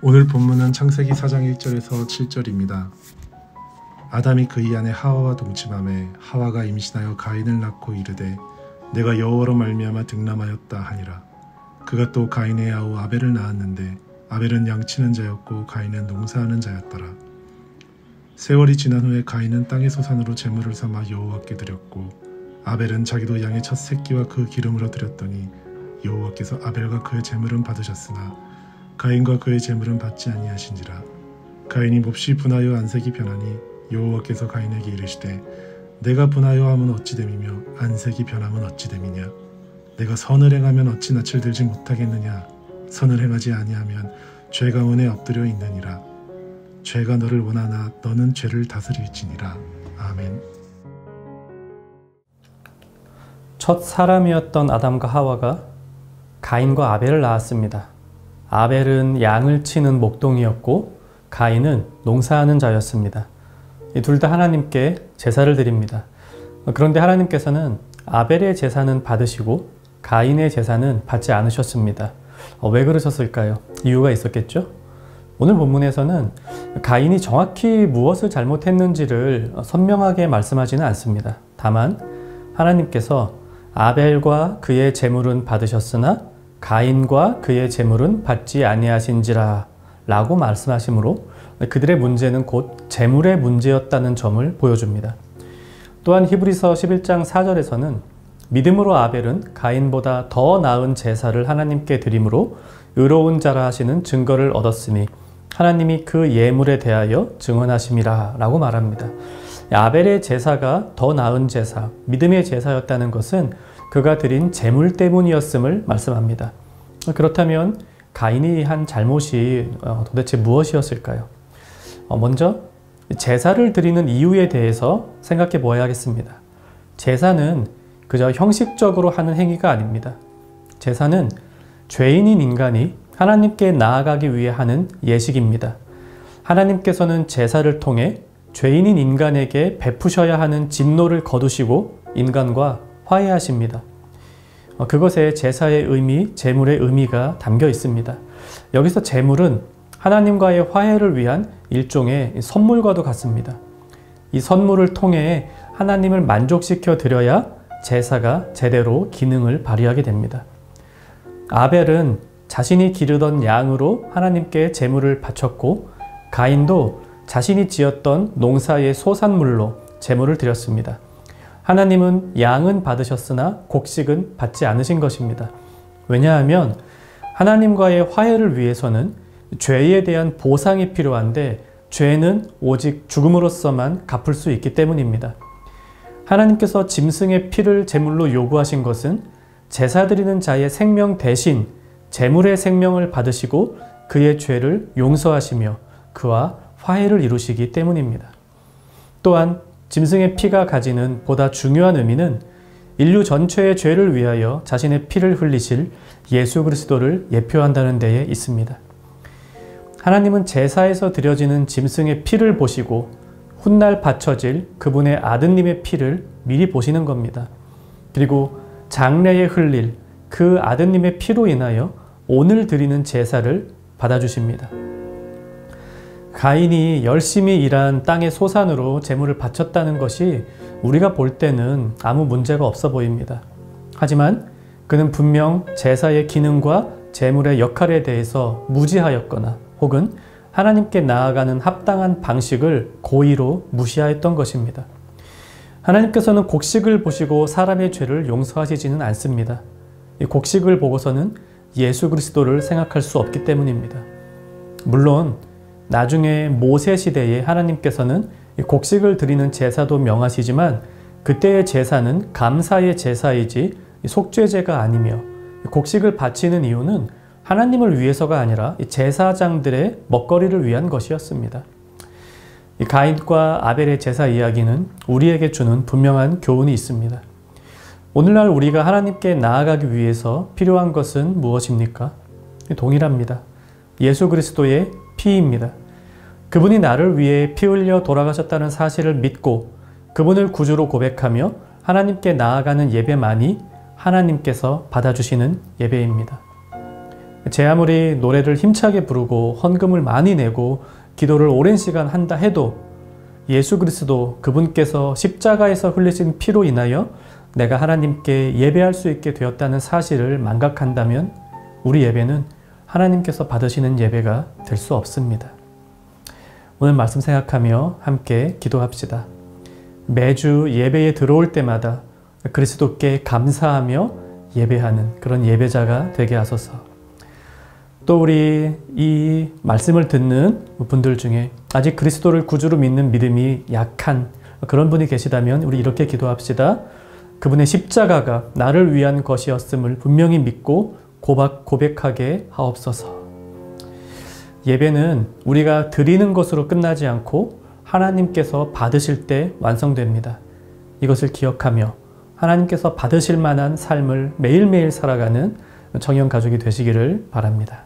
오늘 본문은 창세기 4장 1절에서 7절입니다. 아담이 그의 아내 하와와 동침하매 하와가 임신하여 가인을 낳고 이르되 내가 여호와로 말미암아 득남하였다 하니라. 그가 또 가인의 아우 아벨을 낳았는데 아벨은 양치는 자였고 가인은 농사하는 자였더라. 세월이 지난 후에 가인은 땅의 소산으로 제물을 삼아 여호와께 드렸고 아벨은 자기도 양의 첫 새끼와 그 기름으로 드렸더니 여호와께서 아벨과 그의 제물은 받으셨으나 가인과 그의 제물은 받지 아니하신지라. 가인이 몹시 분하여 안색이 변하니 여호와께서 가인에게 이르시되 내가 분하여 함은 어찌 됨이며 안색이 변함은 어찌 됨이냐. 내가 선을 행하면 어찌 낯을 들지 못하겠느냐. 선을 행하지 아니하면 죄 가운데 엎드려 있느니라. 죄가 너를 원하나 너는 죄를 다스릴지니라. 아멘. 첫 사람이었던 아담과 하와가 가인과 아벨을 낳았습니다. 아벨은 양을 치는 목동이었고 가인은 농사하는 자였습니다. 이 둘 다 하나님께 제사를 드립니다. 그런데 하나님께서는 아벨의 제사는 받으시고 가인의 제사는 받지 않으셨습니다. 왜 그러셨을까요? 이유가 있었겠죠? 오늘 본문에서는 가인이 정확히 무엇을 잘못했는지를 선명하게 말씀하지는 않습니다. 다만 하나님께서 아벨과 그의 제물은 받으셨으나 가인과 그의 제물은 받지 아니하신지라 라고 말씀하시므로 그들의 문제는 곧 제물의 문제였다는 점을 보여줍니다. 또한 히브리서 11장 4절에서는 믿음으로 아벨은 가인보다 더 나은 제사를 하나님께 드림으로 의로운 자라 하시는 증거를 얻었으니 하나님이 그 예물에 대하여 증언하심이라 라고 말합니다. 아벨의 제사가 더 나은 제사, 믿음의 제사였다는 것은 그가 드린 제물 때문이었음을 말씀합니다. 그렇다면 가인이 한 잘못이 도대체 무엇이었을까요? 먼저 제사를 드리는 이유에 대해서 생각해 보아야겠습니다. 제사는 그저 형식적으로 하는 행위가 아닙니다. 제사는 죄인인 인간이 하나님께 나아가기 위해 하는 예식입니다. 하나님께서는 제사를 통해 죄인인 인간에게 베푸셔야 하는 진노를 거두시고 인간과 화해하십니다. 그것에 제사의 의미, 제물의 의미가 담겨 있습니다. 여기서 제물은 하나님과의 화해를 위한 일종의 선물과도 같습니다. 이 선물을 통해 하나님을 만족시켜 드려야 제사가 제대로 기능을 발휘하게 됩니다. 아벨은 자신이 기르던 양으로 하나님께 제물을 바쳤고 가인도 자신이 지었던 농사의 소산물로 제물을 드렸습니다. 하나님은 양은 받으셨으나 곡식은 받지 않으신 것입니다. 왜냐하면 하나님과의 화해를 위해서는 죄에 대한 보상이 필요한데 죄는 오직 죽음으로써만 갚을 수 있기 때문입니다. 하나님께서 짐승의 피를 제물로 요구하신 것은 제사 드리는 자의 생명 대신 제물의 생명을 받으시고 그의 죄를 용서하시며 그와 화해를 이루시기 때문입니다. 또한 짐승의 피가 가지는 보다 중요한 의미는 인류 전체의 죄를 위하여 자신의 피를 흘리실 예수 그리스도를 예표한다는 데에 있습니다. 하나님은 제사에서 드려지는 짐승의 피를 보시고 훗날 바쳐질 그분의 아드님의 피를 미리 보시는 겁니다. 그리고 장래에 흘릴 그 아드님의 피로 인하여 오늘 드리는 제사를 받아주십니다. 가인이 열심히 일한 땅의 소산으로 제물을 바쳤다는 것이 우리가 볼 때는 아무 문제가 없어 보입니다. 하지만 그는 분명 제사의 기능과 제물의 역할에 대해서 무지하였거나 혹은 하나님께 나아가는 합당한 방식을 고의로 무시하였던 것입니다. 하나님께서는 곡식을 보시고 사람의 죄를 용서하시지는 않습니다. 이 곡식을 보고서는 예수 그리스도를 생각할 수 없기 때문입니다. 물론 나중에 모세 시대에 하나님께서는 곡식을 드리는 제사도 명하시지만 그때의 제사는 감사의 제사이지 속죄제가 아니며 곡식을 바치는 이유는 하나님을 위해서가 아니라 제사장들의 먹거리를 위한 것이었습니다. 가인과 아벨의 제사 이야기는 우리에게 주는 분명한 교훈이 있습니다. 오늘날 우리가 하나님께 나아가기 위해서 필요한 것은 무엇입니까? 동일합니다. 예수 그리스도의 피입니다. 그분이 나를 위해 피 흘려 돌아가셨다는 사실을 믿고 그분을 구주로 고백하며 하나님께 나아가는 예배만이 하나님께서 받아주시는 예배입니다. 제 아무리 노래를 힘차게 부르고 헌금을 많이 내고 기도를 오랜 시간 한다 해도 예수 그리스도 그분께서 십자가에서 흘리신 피로 인하여 내가 하나님께 예배할 수 있게 되었다는 사실을 망각한다면 우리 예배는 하나님께서 받으시는 예배가 될 수 없습니다. 오늘 말씀 생각하며 함께 기도합시다. 매주 예배에 들어올 때마다 그리스도께 감사하며 예배하는 그런 예배자가 되게 하소서. 또 우리 이 말씀을 듣는 분들 중에 아직 그리스도를 구주로 믿는 믿음이 약한 그런 분이 계시다면 우리 이렇게 기도합시다. 그분의 십자가가 나를 위한 것이었음을 분명히 믿고 고백하게 하옵소서. 예배는 우리가 드리는 것으로 끝나지 않고 하나님께서 받으실 때 완성됩니다. 이것을 기억하며 하나님께서 받으실 만한 삶을 매일매일 살아가는 청년 가족이 되시기를 바랍니다.